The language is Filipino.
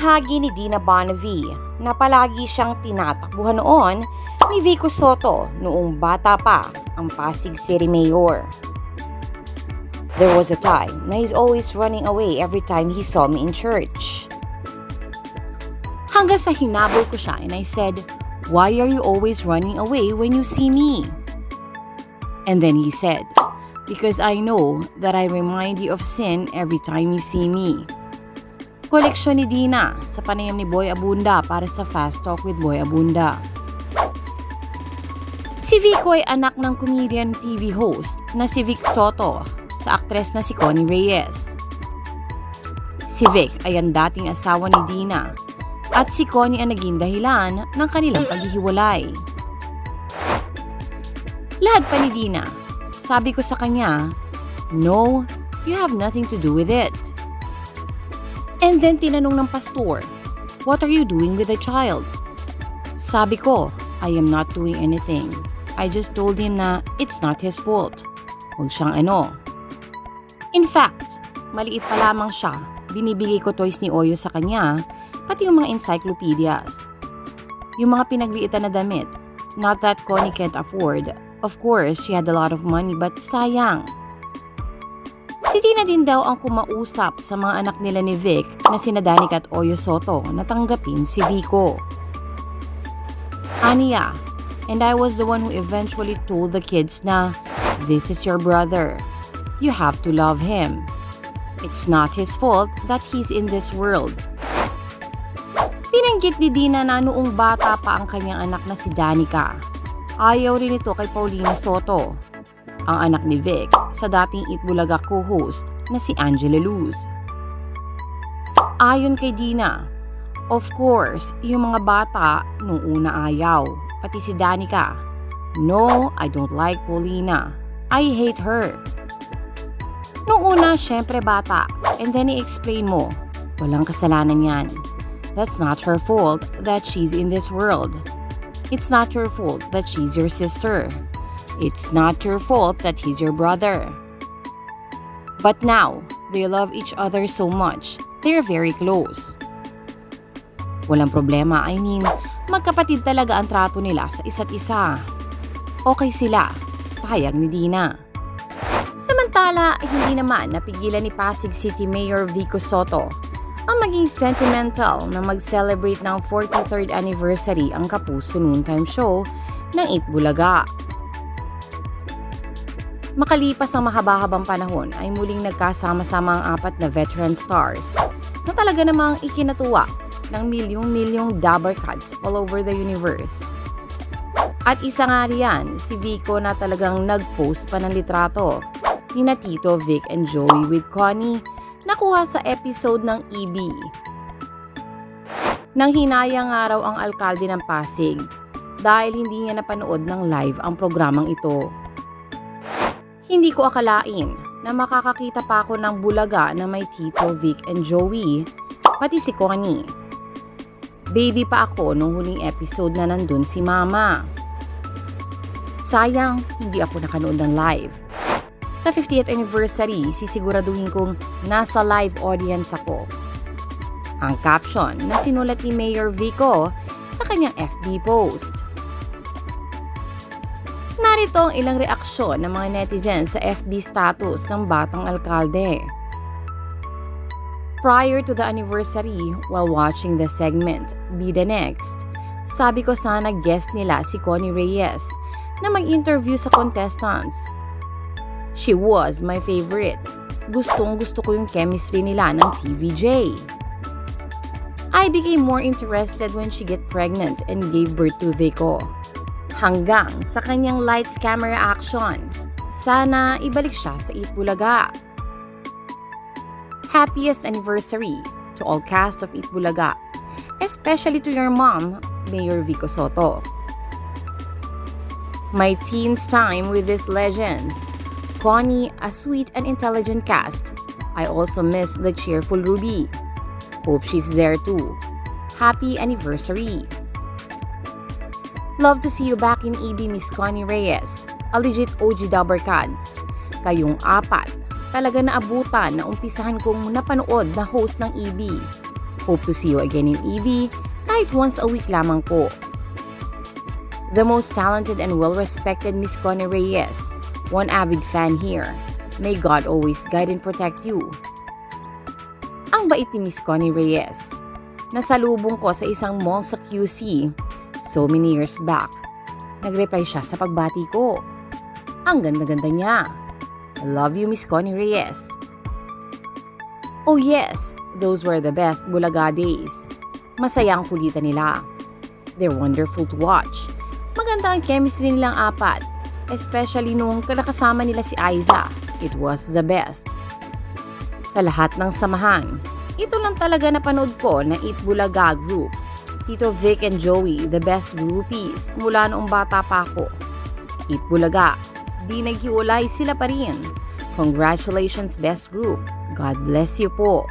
Ibinahagi ni Dina Bonnevie na palagi siyang tinatakbuhan noon ni Vico Sotto noong bata pa ang Pasig City Mayor. There was a time na he's always running away every time he saw me in church. Hanggang sa hinabol ko siya and I said, "Why are you always running away when you see me?" And then he said, "Because I know that I remind you of sin every time you see me." Koleksyon ni Dina sa panayam ni Boy Abunda para sa Fast Talk with Boy Abunda. Si Vico ay anak ng comedian TV host na si Vic Sotto sa aktres na si Connie Reyes. Si Vic ay ang dating asawa ni Dina at si Connie ang naging dahilan ng kanilang paghihiwalay. Lahat pa ni Dina, sabi ko sa kanya, "No, you have nothing to do with it." And then tinanong ng pastor, "What are you doing with the child?" Sabi ko, "I am not doing anything. I just told him na it's not his fault. Huwag siyang ano." In fact, maliit pa lamang siya, binibigay ko toys ni Oyo sa kanya, pati yung mga encyclopedias. Yung mga pinagliitan na damit, not that Connie can't afford. Of course, she had a lot of money but sayang. Si Dina din daw ang kumausap sa mga anak nila ni Vic na sina Danica at Oyo Sotto na tanggapin si Vico. Aniya, and I was the one who eventually told the kids na, "This is your brother. You have to love him. It's not his fault that he's in this world." Pinanggit ni Dina na noong bata pa ang kanyang anak na si Danica. Ayaw rin ito kay Paulina Sotto, ang anak ni Vic sa dating Itbulaga co-host na si Angela Luz. Ayon kay Dina, of course, yung mga bata nung una ayaw, pati si Danica. "No, I don't like Paulina. I hate her." Nung una, syempre bata, and then i-explain mo, walang kasalanan yan. That's not her fault that she's in this world. It's not your fault that she's your sister. It's not your fault that he's your brother. But now, they love each other so much. They're very close. Walang problema, I mean, magkapatid talaga ang trato nila sa isa't isa. Okay sila, pahayag ni Dina. Samantala, hindi naman napigilan ni Pasig City Mayor Vico Sotto ang maging sentimental na mag-celebrate ng 43rd anniversary ang Kapuso Noontime Show ng Itbulaga. Makalipas ang mahaba-habang panahon ay muling nagkasama-sama ang apat na veteran stars na talaga namang ikinatuwa ng milyong-milyong Dabarkads all over the universe. At isa nga riyan, si Vico na talagang nag-post pa ng litrato ni na Tito, Vic and Joey with Connie nakuha sa episode ng EB. Nang hinayang nga raw ang alkalde ng Pasig dahil hindi niya napanood ng live ang programang ito. Hindi ko akalain na makakakita pa ako ng bulaga na may Tito, Vic and Joey, pati si Connie. Baby pa ako nung huling episode na nandun si Mama. Sayang, hindi ako nakanood ng live. Sa 50th anniversary, sisiguraduhin kong nasa live audience ako. Ang caption na sinulat ni Mayor Vico sa kanyang FB post. Narito ang ilang reaksyon ng mga netizens sa FB status ng batang alkalde. Prior to the anniversary, while watching the segment, Be The Next, sabi ko sana guest nila si Connie Reyes na mag-interview sa contestants. She was my favorite. Gustong-gusto ko yung chemistry nila ng TVJ. I became more interested when she get pregnant and gave birth to Vico. Hanggang sa kanyang lights camera action. Sana ibalik siya sa Itbulaga. Happiest anniversary to all cast of Itbulaga, especially to your mom, Mayor Vico Sotto. My teens time with these legends. Connie, a sweet and intelligent cast. I also miss the cheerful Ruby. Hope she's there too. Happy anniversary. Love to see you back in EB, Miss Connie Reyes. A legit OG Dabarkads. Kayong apat, talaga naabutan na umpisahan kong napanood na host ng EB. Hope to see you again in EB, kahit once a week lamang po. The most talented and well-respected Miss Connie Reyes, one avid fan here. May God always guide and protect you. Ang bait ni Miss Connie Reyes. Nasalubong ko sa isang mall sa QC so many years back. Nag-reply siya sa pagbati ko. Ang ganda-ganda niya. I love you, Miss Connie Reyes. Oh yes, those were the best Bulaga days. Masaya ang kulitan nila. They're wonderful to watch. Maganda ang chemistry nilang apat, especially nung nakasama nila si Aiza. It was the best. Sa lahat ng samahan, ito lang talaga napanood ko na Eat Bulaga group. Tito Vic and Joey, the best groupies mula noong bata pa ako. Eat Bulaga, di naghiwalay sila pa rin. Congratulations, best group. God bless you po.